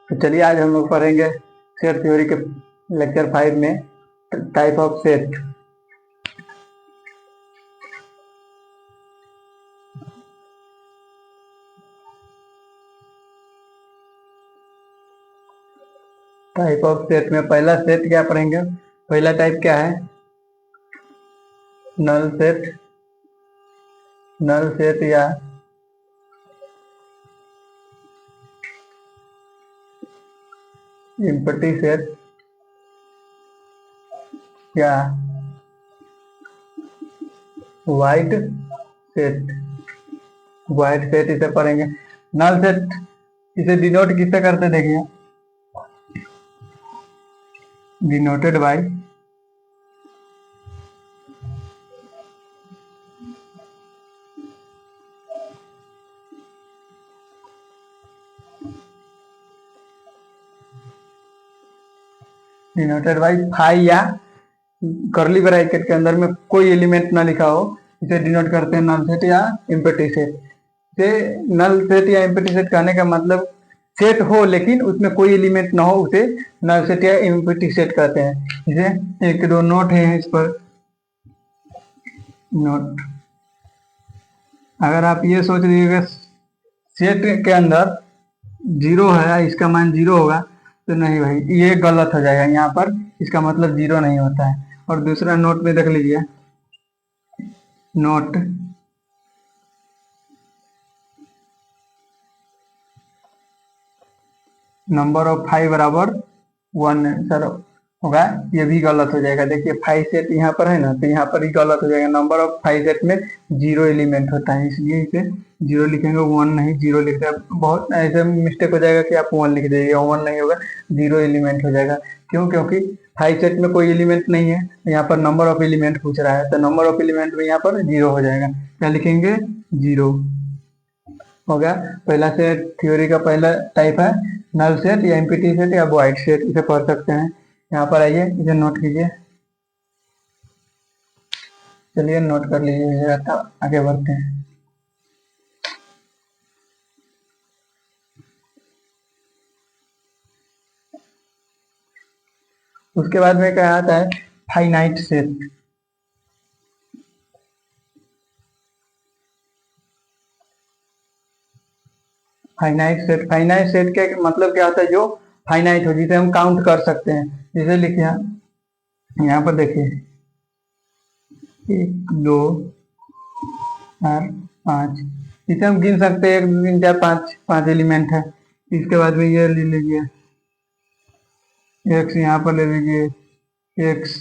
तो चलिए आज हम लोग पढ़ेंगे सेट थ्योरी के लेक्चर 5 में type of set. Type of set में पहला सेट क्या पढ़ेंगे? पहला टाइप क्या है? Null set. नल सेट या एम्प्टी सेट या वाइड सेट। वाइड सेट इसे पढ़ेंगे। नल सेट इसे डिनोट किससे करते देखिए, डिनोटेड बाय फाई या करली ब्रैकेट के अंदर में कोई एलिमेंट ना लिखा हो, इसे डिनोट करते हैं नल सेट या एम्प्टी सेट। से नल सेट या एम्प्टी सेट कहने का मतलब सेट हो लेकिन उसमें कोई एलिमेंट ना हो, उसे नल सेट या एम्प्टी सेट कहते हैं। इसे एक दो नोट है इस पर। नोट, अगर आप ये सोच लीजिएगा सेट के अंदर जीरो है, इसका मान जीरो होगा, तो नहीं भाई, ये गलत हो जाएगा। यहाँ पर इसका मतलब जीरो नहीं होता है। और दूसरा नोट में देख लीजिए, नोट नंबर ऑफ 5 बराबर 1 सर होगा, ये भी गलत हो जाएगा। देखिए 5 सेट यहाँ पर है ना, तो यहाँ पर ही गलत हो जाएगा। नंबर ऑफ 5 सेट में जीरो एलिमेंट होता है, इसलिए इसे जीरो लिखेंगे, 1 नहीं जीरो लिखते हैं। बहुत ऐसे मिस्टेक हो जाएगा कि आप 1 लिख दीजिए, 1 नहीं होगा, जीरो एलिमेंट हो जाएगा। क्यों? क्योंकि 5 सेट में कोई एलिमेंट नहीं है, यहाँ पर नंबर ऑफ एलिमेंट पूछ रहा है, तो नंबर ऑफ एलिमेंट में यहाँ पर जीरो हो जाएगा। क्या लिखेंगे? जीरो हो गया। पहला सेट थ्योरी का पहला टाइप है नल सेट या एम्प्टी सेट या वॉइड सेट, इसे पढ़ सकते हैं। यहाँ पर आइए, इसे नोट कीजिए। चलिए नोट कर लीजिए, आगे बढ़ते हैं। उसके बाद में क्या आता है? Finite set. फाइनाइट सेट के मतलब क्या होता है? जो फाइनाइट हो, जिसे हम काउंट कर सकते हैं। जिसे लिखे यहाँ पर देखिए, 1 2 4 5, इसे हम गिन सकते हैं। 1 2 3 4 5, 5 एलिमेंट है। इसके बाद में ये ले लीजिए, एक्स यहाँ पर ले लीजिए, एक्स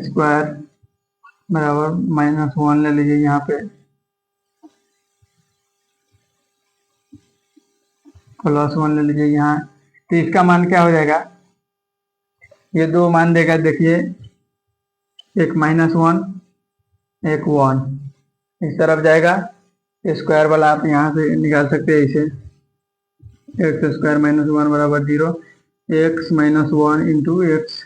स्क्वायर बराबर -1 ले लीजिए यहाँ पे, +1 ले लीजिए यहाँ। तो इसका मान क्या हो जाएगा? ये दो मान देगा, देखिए, एक -1 एक 1, इस तरफ जाएगा। स्क्वायर वाला आप यहाँ से निकाल सकते हैं इसे, एक्स स्क्वायर -1 बराबर 0, एक्स -1 इंटू एक्स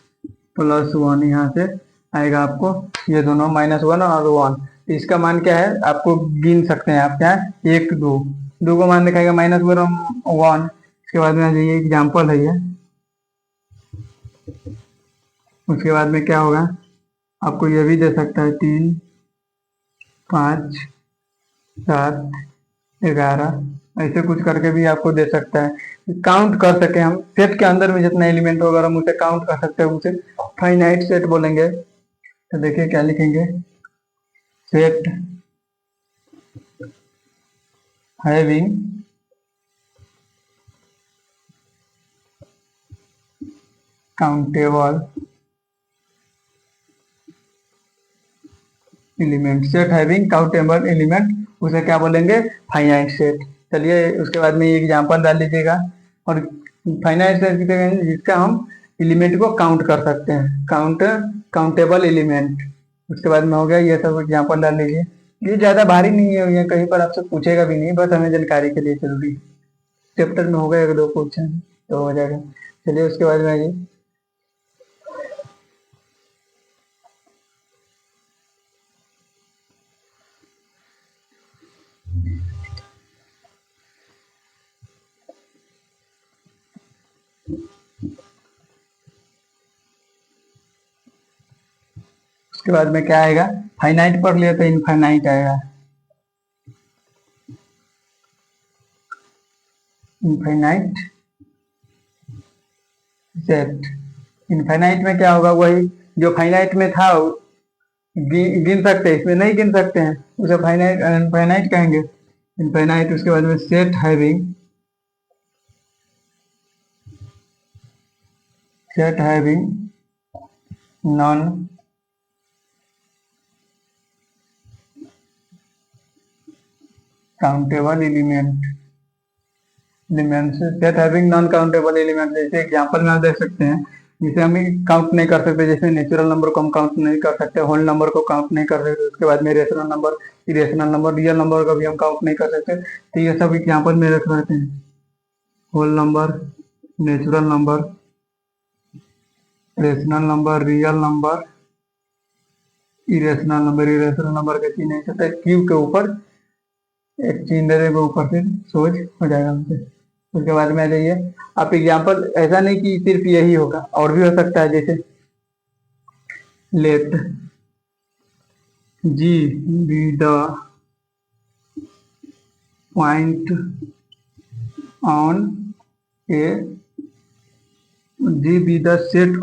+1, यहाँ से आएगा आपको ये दोनों -1 और 1। इसका मान क्या है? आपको गिन सकते हैं आप, क्या है? 1 2 दो को मान दिखाएगा -1 और 1। इसके बाद में ये एग्जाम्पल है ये। उसके बाद में क्या होगा? आपको ये भी दे सकता है 3 5 7 11, ऐसे कुछ करके भी आपको दे सकता है। काउंट कर सके हम, सेट के अंदर में जितना एलिमेंट होगा हम उसे काउंट कर सकते हैं, उसे फाइनाइट सेट बोलेंगे। तो देखिए क्या लिखेंगे, set having countable element. Set having countable element, उसे क्या बोलेंगे? Finite set. चलिए उसके बाद में ये एग्जांपल डाल लीजिएगा। और फाइनाइट सेट जिसका हम एलिमेंट को काउंट कर सकते हैं, काउंटेबल एलिमेंट। उसके बाद में हो गया, ये सब एग्जांपल डाल लीजिए। ये ज्यादा भारी नहीं है, ये कहीं पर आपसे पूछेगा भी नहीं, बस हमें जानकारी के लिए जरूरी। चैप्टर में होगा 1 2 क्वेश्चन तो हो जाएगा। चलिए उसके बाद में आइए, उसके बाद में क्या आएगा, फाइनाइट पढ़ लिया तो इनफाइनाइट आएगा। इनफाइनाइट सेट, इनफाइनाइट में क्या होगा, वही जो फाइनाइट में था गिन सकते हैं, इसमें नहीं गिन सकते हैं, उसे फाइनाइट इनफाइनाइट कहेंगे। इनफाइनाइट, उसके बाद में set having non countable elements, set having non countable element, जैसे एग्जांपल में आप देख सकते हैं, जिसे हम काउंट नहीं कर सकते, जैसे नेचुरल नंबर को हम काउंट नहीं कर सकते, होल नंबर को काउंट नहीं कर सकते, उसके बाद में rational number, irrational number, real number को भी हम काउंट नहीं कर सकते। तो ये सब एग्जांपल में रख रहते हैं, whole number, natural number, rational number, real number, irrational number. Irrational number का चिन्ह नहीं सकता, क्यू के ऊपर एक चिन्ह दे देगा, ऊपर से सोच हो जाएगा हमसे। उसके बाद में आ जाइए आप एग्जाम्पल, ऐसा नहीं कि सिर्फ यही होगा, और भी हो सकता है, जैसे let G be the point on a, G be the set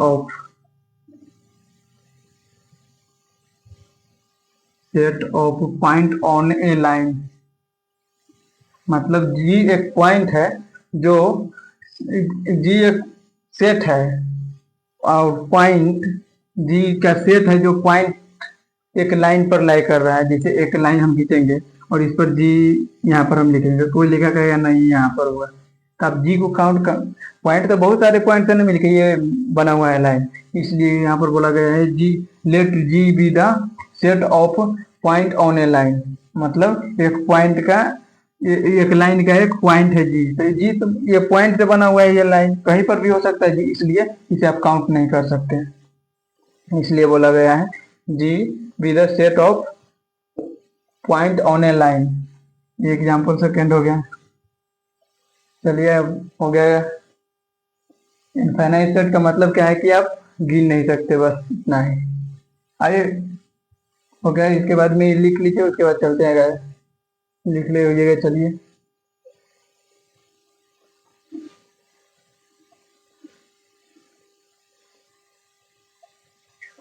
of point on a line, मतलब जी एक पॉइंट है, जो जी एक सेट है, और पॉइंट जी का सेट है जो पॉइंट एक लाइन पर लाई कर रहा है। जैसे एक लाइन हम खींचेंगे और इस पर जी यहाँ पर हम लिखेंगे, कोई लिखा कहेगा नहीं यहाँ पर हुआ, तो आप जी को काउंट कर, पॉइंट तो बहुत सारे पॉइंट से नहीं मिलके ये बना हुआ है लाइन, इसलिए यहाँ पर बोला गया है G let G be the set of point on a line, मतलब एक पॉइंट का, एक लाइन का एक पॉइंट है जी, तो जी तो ये पॉइंट से बना हुआ है, ये लाइन कहीं पर भी हो सकता है जी, इसलिए इसे आप काउंट नहीं कर सकते, इसलिए बोला गया है जी be the set of point on a line. ये एग्जांपल सेकेंड हो गया। चलिए अब हो गया, इनफाइनाइट सेट का मतलब क्या है कि आप गिन नहीं सकते, बस इतना ही। आइए हो गया, इसके बाद में लिख लीजिए, उसके बाद चलते हैं, अगर लिख ले हो जाएगा। चलिए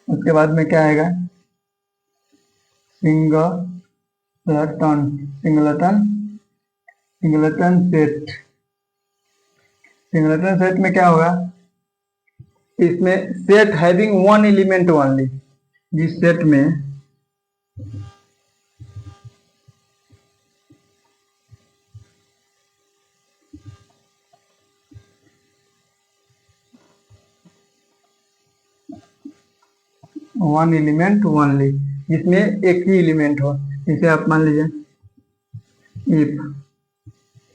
उसके बाद में क्या आएगा, सिंगलटन सेट। सिंगलटन सेट में क्या होगा, इसमें set having one element only, जिस सेट में वन एलिमेंट ओनली, जिसमें एक ही एलिमेंट हो। इसे आप मान लीजिए इफ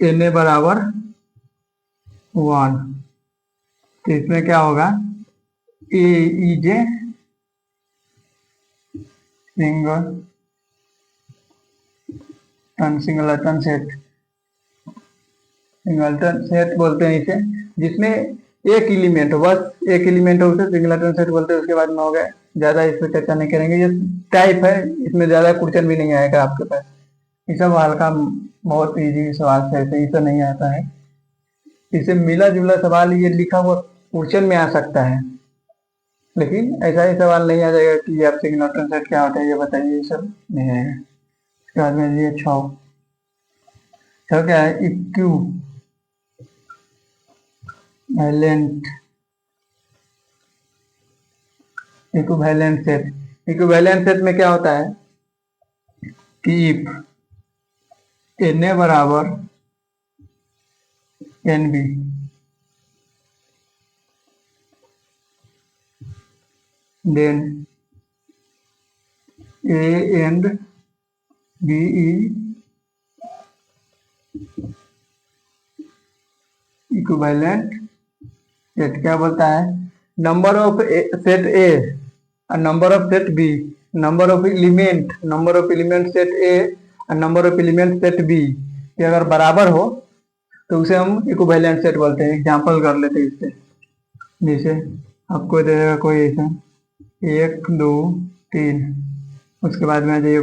एन ए बराबर 1, तो इसमें क्या होगा, A is a singleton set. Singleton set बोलते हैं इसे, जिसमें एक एलिमेंट हो, बस एक एलिमेंट हो, उसे सिंगलटन सेट बोलते हैं। उसके बाद में हो गया, ज्यादा इस पर चर्चा नहीं करेंगे, ये टाइप है, इसमें ज्यादा क्वेश्चन भी नहीं आएगा आपके पास, ये सब हल्का बहुत इजी सवाल से, ऐसे ही तो नहीं आता है, इसे मिला जुला सवाल ये लिखा हुआ क्वेश्चन में आ सकता है, लेकिन ऐसा ही सवाल नहीं आ जाएगा कि आप सिंगलटन सेट क्या होता है ये बताइए, ये सब नहीं आएगा। इसके बाद में ये छो क्या है, इक्विवेलेंट सेट। इक्विवेलेंट सेट में क्या होता है कि इफ एन ए बराबर n B, then A and B is equivalent set. क्या बोलता है, नंबर ऑफ सेट ए और number of set B, number of element set A और number of element set B ये अगर बराबर हो तो उसे हम इक्विवेलेंट सेट बोलते हैं। एग्जांपल कर लेते हैं इससे, जैसे आपको दे देगा कोई ऐसा 1 2 3। उसके बाद में जो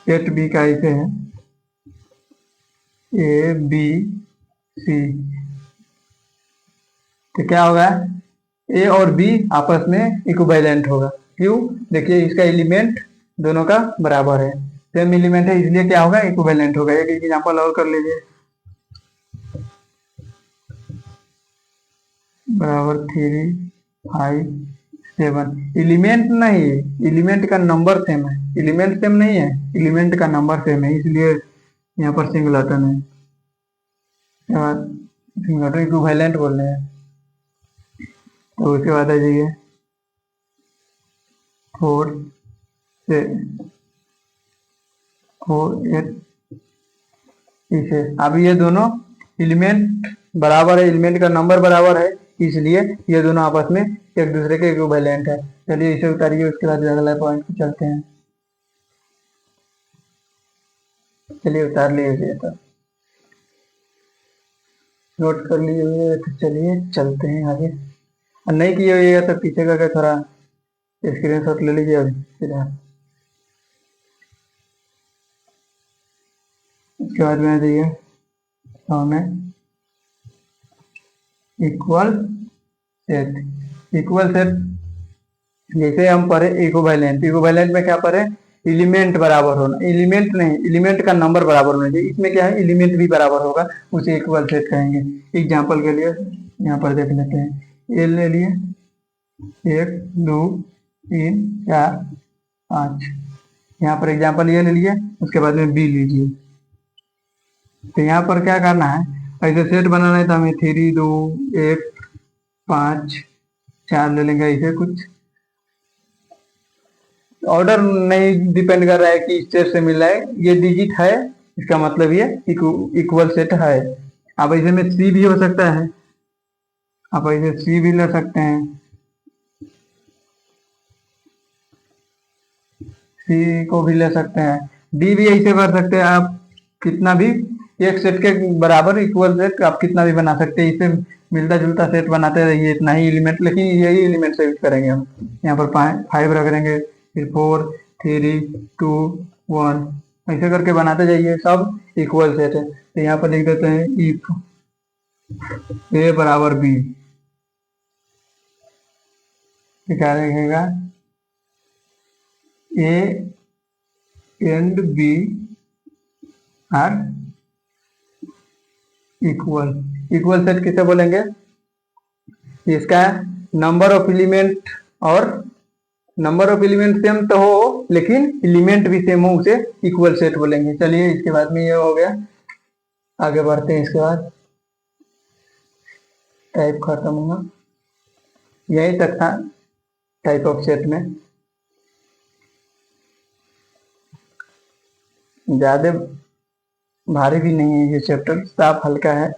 सेट बी का ऐसे है ए बी सी, तो क्या होगा ए और बी आपस में इक्विवेलेंट होगा। क्यों? देखिए इसका एलिमेंट दोनों का बराबर है, सेम एलिमेंट है, इसलिए क्या होगा इक्विवेलेंट होगा। एक एग्जांपल और कर लीजिए, बराबर 3 5 7। एलिमेंट नहीं, एलिमेंट का नंबर सेम है, एलिमेंट सेम नहीं है, एलिमेंट का नंबर सेम है, इसलिए यहाँ पर सिंगुलेटन है, सिंगुलेटन इक्विवेलेंट बोल रहे हैं। तो उसके बाद आ जाइए 4 से 4 8। इसे अब ये दोनों एलिमेंट बराबर है, एलिमेंट का नंबर बराबर है, इसलिए ये दोनों आपस में एक दूसरे के इक्विवेलेंट है। चलिए इसे उतारिए, उसके बाद अगला पॉइंट पे चलते हैं। चलिए उतार लीजिए, तो नोट कर लीजिए। तो चलिए चलते हैं आगे, और नहीं किए हुएगा तो पीछे करके थोड़ा स्क्रीनशॉट ले लीजिए अभी फिलहाल। उसके बाद में आ जाइए हमें इक्वल सेट। इक्वल सेट जैसे हम पढ़े इक्विवेलेंट, इक्विवेलेंट में क्या पढ़े एलिमेंट बराबर होना, एलिमेंट नहीं एलिमेंट का नंबर बराबर होना चाहिए। इसमें क्या है एलिमेंट भी बराबर होगा, उसे इक्वल सेट कहेंगे। एग्जांपल के लिए यहाँ पर देख लेते हैं, ए ले लिए 1 2 3 4 5। यहाँ पर एग्जांपल ये ले लिए, उसके बाद में बी लीजिए। तो यहाँ पर क्या करना है, ऐसे सेट बनाना है तो हमें 3 2 1 5 4 ले लेंगे। ऐसे कुछ ऑर्डर नहीं डिपेंड कर रहा है कि स्टेट से मिल रहा है, ये डिजिट है, इसका मतलब ये इक्वल सेट है। अब ऐसे में सी भी हो सकता है, आप ऐसे सी भी ले सकते हैं, सी को भी ले सकते हैं, डी भी ऐसे कर सकते हैं। आप कितना भी एक सेट के बराबर इक्वल सेट आप कितना भी बना सकते हैं, इसे मिलता जुलता सेट बनाते रहिए, इतना ही एलिमेंट, लेकिन यही एलिमेंट से यूज करेंगे हम। यहाँ पर 5 रख देंगे, फिर 4 3 2 1 ऐसे करके बनाते जाइए, सब इक्वल सेट है। तो यहाँ पर लिख देते हैं इफ ए बराबर बी, क्या लिखेगा A and B are equal. Equal set किसे बोलेंगे, इसका नंबर ऑफ एलिमेंट, और नंबर ऑफ एलिमेंट सेम तो हो लेकिन एलिमेंट भी सेम हो, उसे इक्वल सेट बोलेंगे। चलिए इसके बाद में ये हो गया, आगे बढ़ते हैं। इसके बाद टाइप खत्म होगा, यही तक था टाइप ऑफ सेट में, ज्यादा भारी भी नहीं है ये चैप्टर, साफ हल्का है।